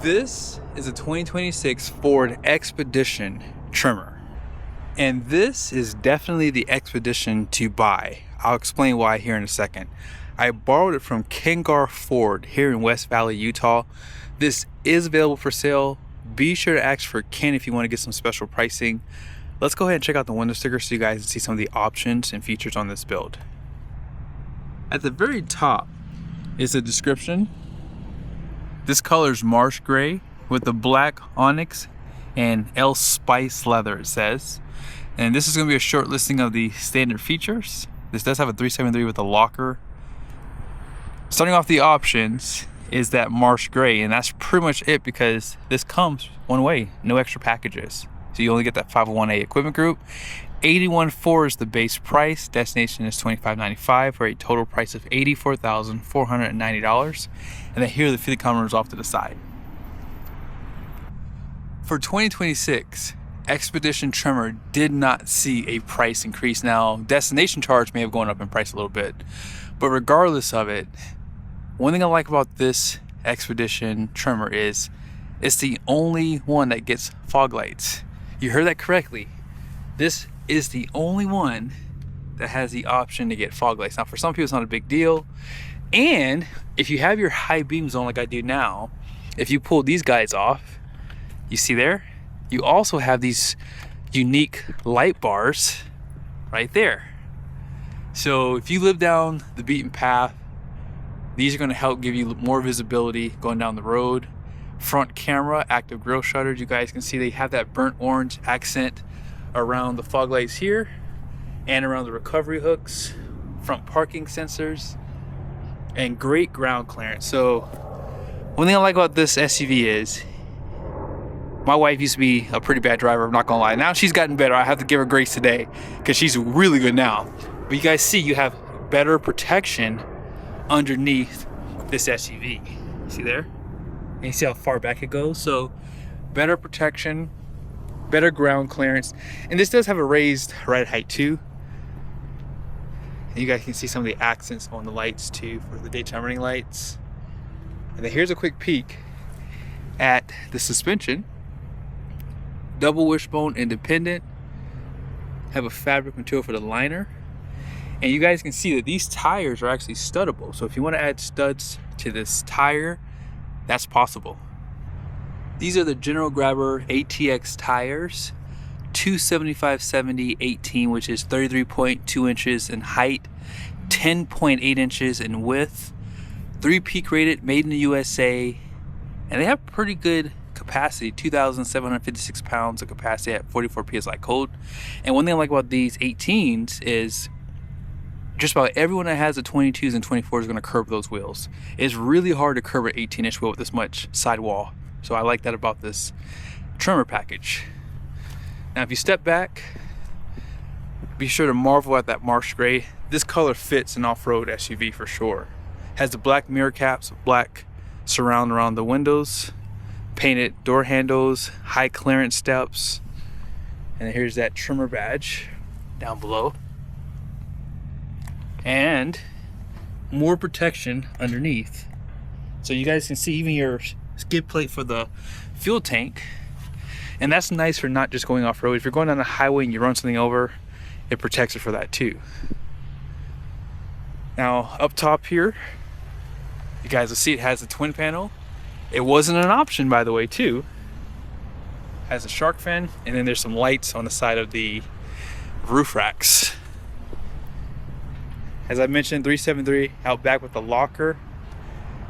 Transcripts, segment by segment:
This is a 2026 Ford Expedition Tremor, and this is definitely the Expedition to buy. I'll explain why here in a second. I borrowed it from Garff Ford here in West Valley, Utah. This is available for sale. Be sure to ask for Ken if you want to get some special pricing. Let's go ahead and check out the window sticker so you guys can see some of the options and features on this build. At the very top is a description. This color is marsh gray with the black onyx and L Spice leather, it says. And this is going to be a short listing of the standard features. This does have a 373 with a locker. Starting off the options is that marsh gray, and that's pretty much it because this comes one way, no extra packages. So you only get that 501A equipment group. $81,400 is the base price. Destination is $25,995 for a total price of $84,490. And then here are the fleet kilometers off to the side. For 2026, Expedition Tremor did not see a price increase. Now, destination charge may have gone up in price a little bit, but regardless of it, one thing I like about this Expedition Tremor is it's the only one that gets fog lights. You heard that correctly. This is the only one that has the option to get fog lights. Now, for some people, it's not a big deal. And if you have your high beams on like I do now, if you pull these guys off, you see there, you also have these unique light bars right there. So if you live down the beaten path, these are going to help give you more visibility going down the road. Front camera, active grille shutters. You guys can see they have that burnt orange accent around the fog lights here and around the recovery hooks. Front parking sensors and great ground clearance. So one thing I like about this SUV is my wife used to be a pretty bad driver, I'm not gonna lie. Now she's gotten better. I have to give her grace today because she's really good now. But you guys see you have better protection underneath this SUV. See there? And you see how far back it goes? So better protection, better ground clearance. And this does have a raised ride height too. And you guys can see some of the accents on the lights too for the daytime running lights. And then here's a quick peek at the suspension. Double wishbone independent. Have a fabric material for the liner. And you guys can see that these tires are actually studdable. So if you want to add studs to this tire, that's possible. These are the General Grabber ATX tires. 275/70/18, which is 33.2 inches in height, 10.8 inches in width. 3 peak rated, made in the USA. And they have pretty good capacity, 2,756 pounds of capacity at 44 PSI cold. And one thing I like about these 18s is just about everyone that has the 22s and 24s is going to curb those wheels. It's really hard to curb an 18-inch wheel with this much sidewall. So I like that about this Tremor package. Now if you step back, be sure to marvel at that marsh gray. This color fits an off-road SUV for sure. Has the black mirror caps, black surround around the windows, painted door handles, high clearance steps, and here's that Tremor badge down below. And more protection underneath. So you guys can see even your skid plate for the fuel tank. And that's nice for not just going off-road. If you're going down the highway and you run something over, it protects it for that too. Now up top here, you guys will see it has a twin panel. It wasn't an option, by the way, too. Has a shark fin, and then there's some lights on the side of the roof racks. As I mentioned, 373 out back with the locker.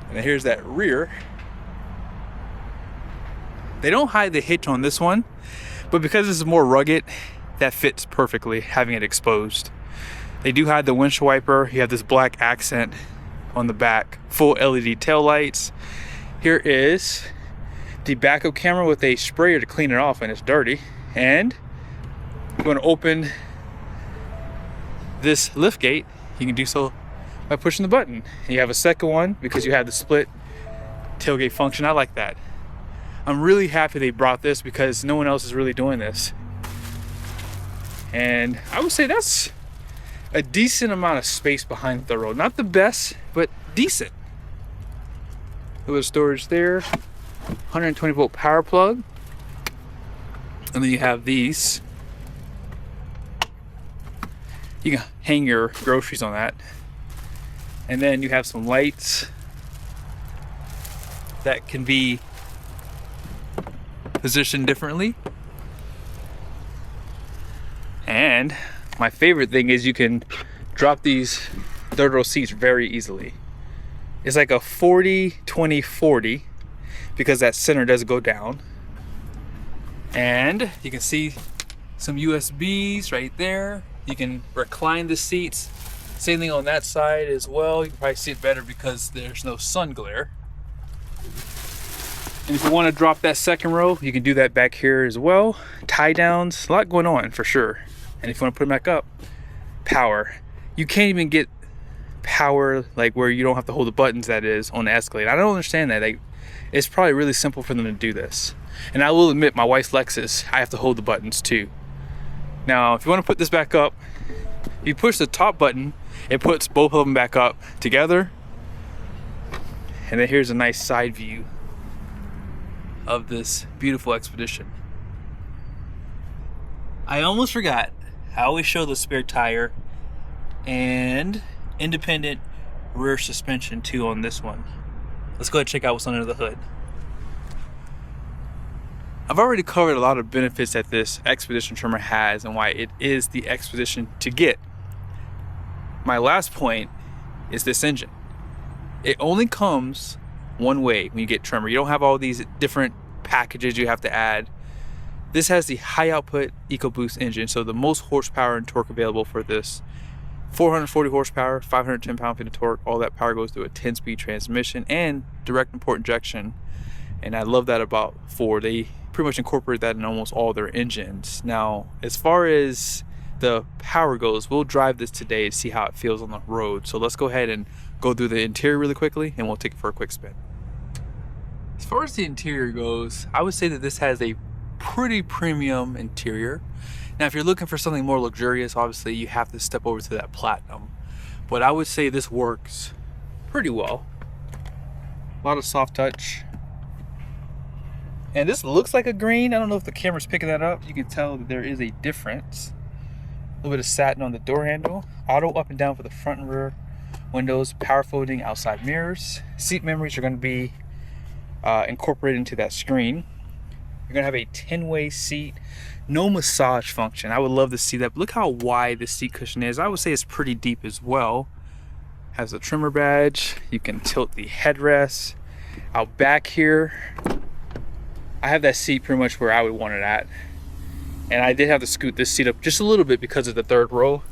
And then here's that rear. They don't hide the hitch on this one, but because this is more rugged, that fits perfectly, having it exposed. They do hide the windshield wiper. You have this black accent on the back, full LED tail lights. Here is the backup camera with a sprayer to clean it off when it's dirty. And I'm going to open this lift gate. You can do so by pushing the button. And you have a second one because you have the split tailgate function. I like that. I'm really happy they brought this because no one else is really doing this. And I would say that's a decent amount of space behind the road. Not the best, but decent. A little storage there. 120 volt power plug. And then you have these. You can hang your groceries on that. And then you have some lights that can be positioned differently. And my favorite thing is you can drop these third row seats very easily. It's like a 40-20-40 because that center does go down. And you can see some USBs right there. You can recline the seats. Same thing on that side as well. You can probably see it better because there's no sun glare. And if you want to drop that second row, you can do that back here as well. Tie downs, a lot going on for sure. And if you want to put them back up, power. You can't even get power like where you don't have to hold the buttons, that is, on the Escalade. I don't understand that. Like, it's probably really simple for them to do this. And I will admit, my wife's Lexus, I have to hold the buttons too. Now, if you want to put this back up, you push the top button, it puts both of them back up together. And then here's a nice side view of this beautiful Expedition. I almost forgot. I always show the spare tire and independent rear suspension too on this one. Let's go ahead and check out what's under the hood. I've already covered a lot of benefits that this Expedition Tremor has and why it is the Expedition to get. My last point is this engine. It only comes one way when you get Tremor. You don't have all these different packages you have to add. This has the high output EcoBoost engine, so the most horsepower and torque available for this. 440 horsepower, 510 pound-feet of torque. All that power goes through a 10-speed transmission and direct import injection. And I love that about Ford. They pretty much incorporate that in almost all their engines. Now, as far as the power goes, we'll drive this today to see how it feels on the road. So let's go ahead and go through the interior really quickly and we'll take it for a quick spin. As far as the interior goes, I would say that this has a pretty premium interior. Now, if you're looking for something more luxurious, obviously you have to step over to that platinum. But I would say this works pretty well. A lot of soft touch. And this looks like a green. I don't know if the camera's picking that up. You can tell that there is a difference. A little bit of satin on the door handle. Auto up and down for the front and rear windows. Power folding outside mirrors. Seat memories are going to be incorporated into that screen. You're going to have a 10-way seat. No massage function. I would love to see that. But look how wide the seat cushion is. I would say it's pretty deep as well. Has a Tremor badge. You can tilt the headrest. Out back here, I have that seat pretty much where I would want it at. And I did have to scoot this seat up just a little bit because of the third row.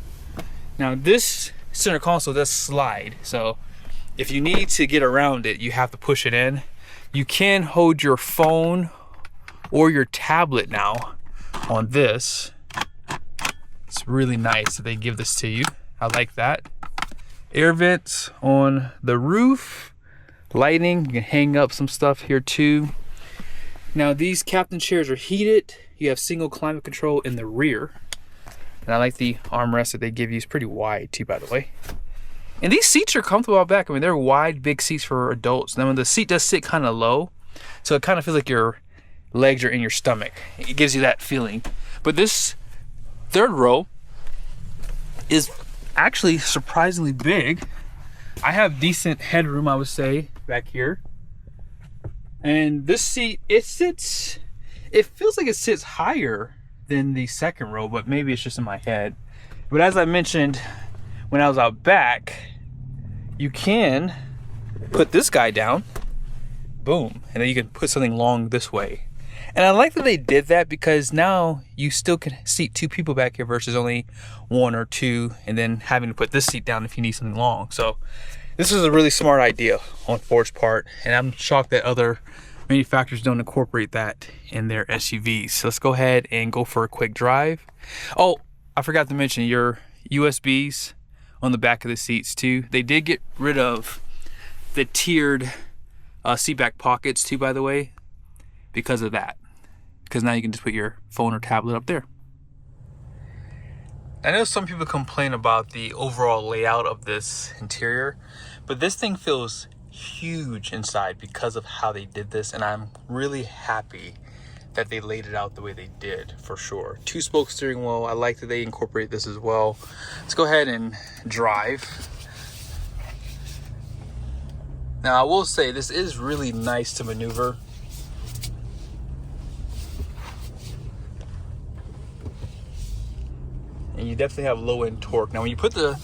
Now this center console does slide. So if you need to get around it, you have to push it in. You can hold your phone or your tablet now on this. It's really nice that they give this to you. I like that. Air vents on the roof. Lighting, you can hang up some stuff here too. Now these captain chairs are heated. You have single climate control in the rear. And I like the armrest that they give you. It's pretty wide too, by the way. And these seats are comfortable out back. I mean, they're wide, big seats for adults. Now when the seat does sit kind of low, so it kind of feels like your legs are in your stomach. It gives you that feeling. But this third row is actually surprisingly big. I have decent headroom, I would say, back here. And this seat, it feels like it sits higher than the second row, but maybe it's just in my head. But as I mentioned, when I was out back, you can put this guy down, boom, and then you can put something long this way. And I like that they did that because now you still can seat two people back here versus only one or two, and then having to put this seat down if you need something long. So this is a really smart idea on Ford's part, and I'm shocked that other manufacturers don't incorporate that in their SUVs. So let's go ahead and go for a quick drive. Oh, I forgot to mention your USBs on the back of the seats too. They did get rid of the tiered seat back pockets too, by the way, because of that. Because now you can just put your phone or tablet up there. I know some people complain about the overall layout of this interior, but this thing feels huge inside because of how they did this, and I'm really happy that they laid it out the way they did, for sure. 2-spoke steering wheel. I like that they incorporate this as well. Let's go ahead and drive. Now I will say this is really nice to maneuver. And you definitely have low end torque. Now when you put the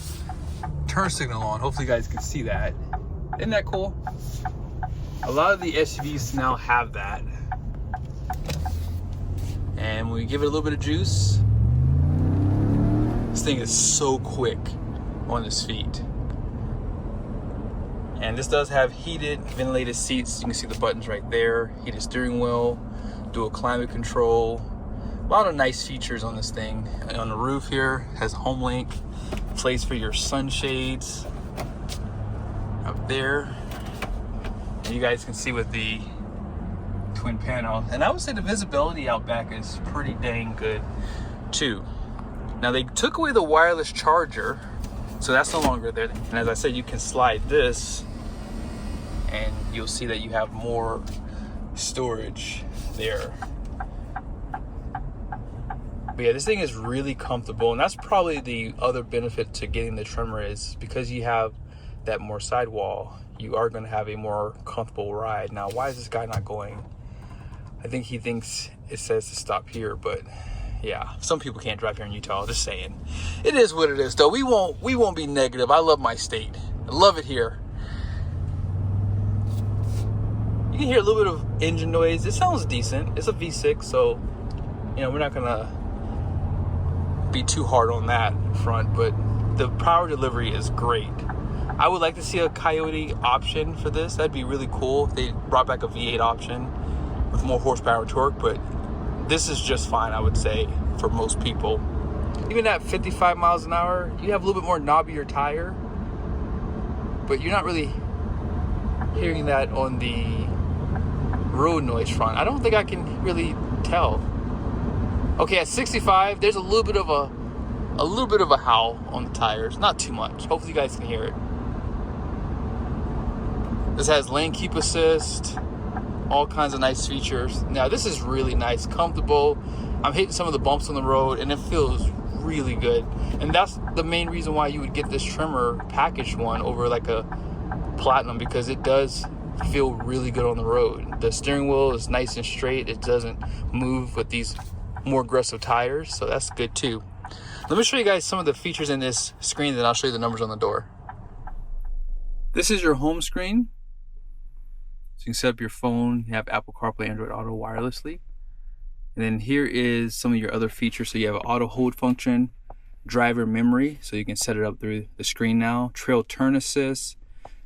turn signal on, hopefully you guys can see that. Isn't that cool? A lot of the SUVs now have that. And when we give it a little bit of juice, this thing is so quick on its feet. And this does have heated, ventilated seats. You can see the buttons right there. Heated steering wheel, dual climate control. A lot of nice features on this thing. And on the roof here, has HomeLink, place for your sunshades up there. And you guys can see with the twin panel. And I would say the visibility out back is pretty dang good too. Now they took away the wireless charger, so that's no longer there. And as I said, you can slide this and you'll see that you have more storage there. But yeah, this thing is really comfortable, and that's probably the other benefit to getting the Tremor is because you have that more sidewall, you are going to have a more comfortable ride. Now, why is this guy not going? I think he thinks it says to stop here, but yeah, some people can't drive here in Utah. Just saying, it is what it is. Though we won't be negative. I love my state. I love it here. You can hear a little bit of engine noise. It sounds decent. It's a V6, so you know we're not gonna be too hard on that front. But the power delivery is great. I would like to see a Coyote option for this. That'd be really cool if they brought back a V8 option with more horsepower and torque, but this is just fine, I would say, for most people. Even at 55 miles an hour, you have a little bit more knobbier tire, but you're not really hearing that on the road noise front. I don't think I can really tell. Okay, at 65, there's a little bit of a howl on the tires. Not too much. Hopefully you guys can hear it. This has lane keep assist, all kinds of nice features. Now this is really nice, comfortable. I'm hitting some of the bumps on the road and it feels really good. And that's the main reason why you would get this Tremor package one over like a Platinum, because it does feel really good on the road. The steering wheel is nice and straight. It doesn't move with these more aggressive tires, so that's good too. Let me show you guys some of the features in this screen, then I'll show you the numbers on the door. This is your home screen. So you can set up your phone, you have Apple CarPlay, Android Auto wirelessly. And then here is some of your other features. So you have an auto hold function, driver memory, so you can set it up through the screen now, trail turn assist.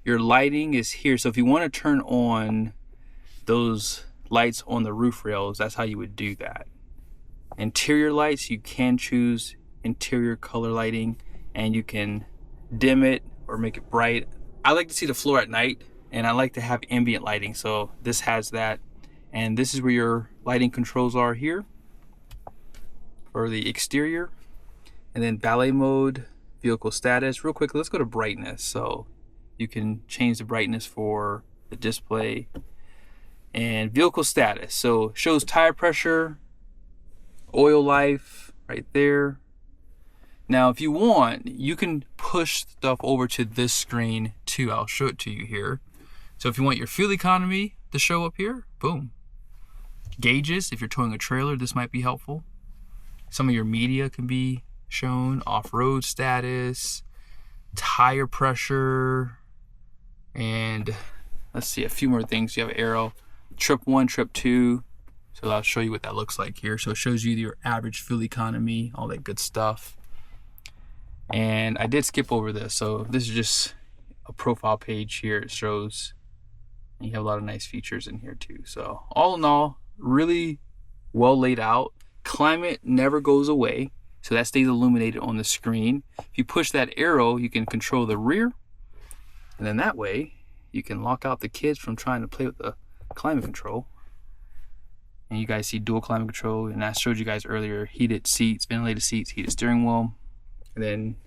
Your lighting is here. So if you want to turn on those lights on the roof rails, that's how you would do that. Interior lights, you can choose interior color lighting and you can dim it or make it bright. I like to see the floor at night, and I like to have ambient lighting, so this has that. And this is where your lighting controls are here for the exterior. And then ballet mode, vehicle status. Real quick, let's go to brightness. So you can change the brightness for the display. And vehicle status, so shows tire pressure, oil life right there. Now if you want, you can push stuff over to this screen too. I'll show it to you here. So if you want your fuel economy to show up here, boom. Gauges, if you're towing a trailer, this might be helpful. Some of your media can be shown, off-road status, tire pressure, and let's see, a few more things. You have an arrow, trip 1, trip 2. So I'll show you what that looks like here. So it shows you your average fuel economy, all that good stuff. And I did skip over this. So this is just a profile page here. It shows you have a lot of nice features in here too. So all in all, really well laid out. Climate never goes away, so that stays illuminated on the screen. If you push that arrow, you can control the rear, and then that way you can lock out the kids from trying to play with the climate control. And you guys see dual climate control, and I showed you guys earlier heated seats, ventilated seats, heated steering wheel, and then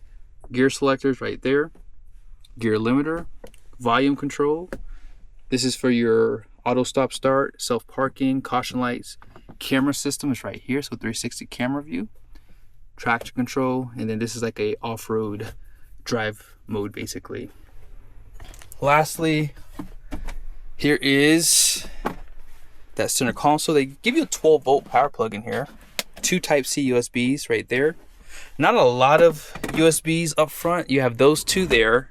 gear selectors right there, gear limiter, volume control. This is for your auto stop start, self parking, caution lights. Camera system is right here, so 360 camera view, traction control, and then this is like a off-road drive mode basically. Lastly, here is that center console. They give you a 12-volt power plug in here, 2 Type-C USBs right there. Not a lot of USBs up front. You have those 2 there,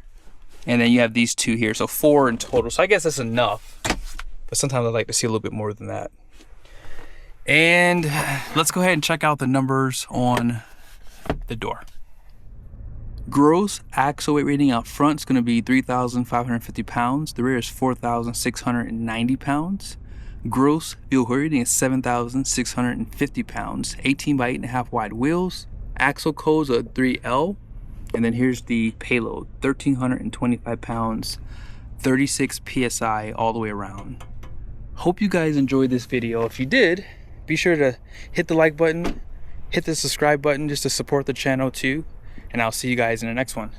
and then you have these 2 here, so 4 in total. So I guess that's enough, but sometimes I like to see a little bit more than that. And let's go ahead and check out the numbers on the door. Gross axle weight rating out front is going to be 3,550 pounds. The rear is 4,690 pounds. Gross vehicle rating is 7,650 pounds. 18 by 8.5 wide wheels. Axle code's a 3L. And then here's the payload, 1,325 pounds, 36 PSI all the way around. Hope you guys enjoyed this video. If you did, be sure to hit the like button, hit the subscribe button just to support the channel too. And I'll see you guys in the next one.